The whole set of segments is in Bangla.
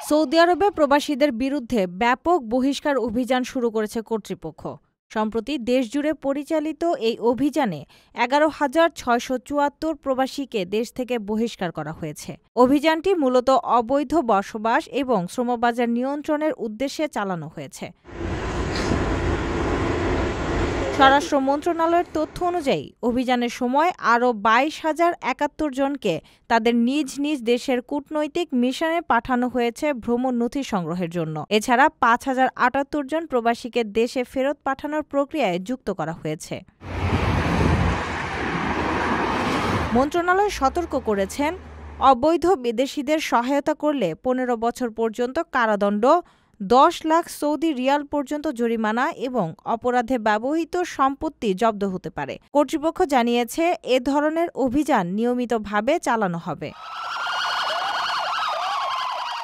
সৌদি আরবে প্রবাসীদের বিরুদ্ধে ব্যাপক বহিষ্কার অভিযান শুরু করেছে কর্তৃপক্ষ। সম্প্রতি দেশজুড়ে পরিচালিত এই অভিযানে 11,674 প্রবাসীকে দেশ থেকে বহিষ্কার করা হয়েছে। অভিযানটি মূলত অবৈধ বসবাস এবং শ্রমবাজার নিয়ন্ত্রণের উদ্দেশ্যে চালানো হয়েছে। স্বরাষ্ট্র মন্ত্রণালয়ের তথ্য অনুযায়ী অভিযানের সময় আরও 22,071 জনকে তাদের নিজ নিজ দেশের কূটনৈতিক মিশনে পাঠানো হয়েছে ভ্রমণ নথি সংগ্রহের জন্য। এছাড়া 5,078 জন প্রবাসীকে দেশে ফেরত পাঠানোর প্রক্রিয়ায় যুক্ত করা হয়েছে। মন্ত্রণালয় সতর্ক করেছেন, অবৈধ বিদেশিদের সহায়তা করলে 15 বছর পর্যন্ত কারাদণ্ড, 10 লাখ সৌদি রিয়াল পর্যন্ত জরিমানা এবং অপরাধে ব্যবহৃত সম্পত্তি জব্দ হতে পারে। কর্তৃপক্ষ জানিয়েছে, এ ধরনের অভিযান নিয়মিতভাবে চালানো হবে।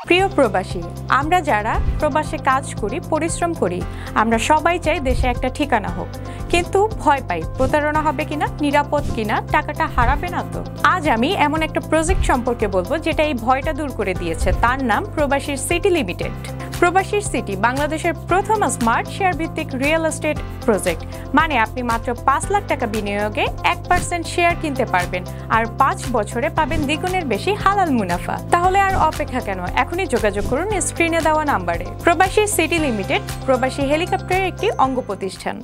প্রিয় প্রবাসী, আমরা যারা প্রবাসে কাজ করি, পরিশ্রম করি, আমরা সবাই চাই দেশে একটা ঠিকানা হোক, কিন্তু ভয় পাই প্রতারণা হবে কিনা, নিরাপদ কিনা, টাকাটা হারাবে না তো। আজ আমি এমন একটা প্রজেক্ট সম্পর্কে বলবো যেটা এই ভয়টা দূর করে দিয়েছে। তার নাম প্রবাসীর সিটি লিমিটেড। প্রবাসীর সিটি বাংলাদেশের প্রথম স্মার্ট শেয়ার ভিত্তিক রিয়েল এস্টেট প্রজেক্ট। মানে আপনি মাত্র 5 লাখ টাকা বিনিয়োগে 1% শেয়ার কিনতে পারবেন, আর 5 বছরে পাবেন দ্বিগুণের বেশি হালাল মুনাফা। তাহলে আর অপেক্ষা কেন? এখনই যোগাযোগ করুন স্ক্রিনে দেওয়া নাম্বারে। প্রবাসী সিটি লিমিটেড প্রবাসী হেলিকপ্টারের একটি অঙ্গ প্রতিষ্ঠান।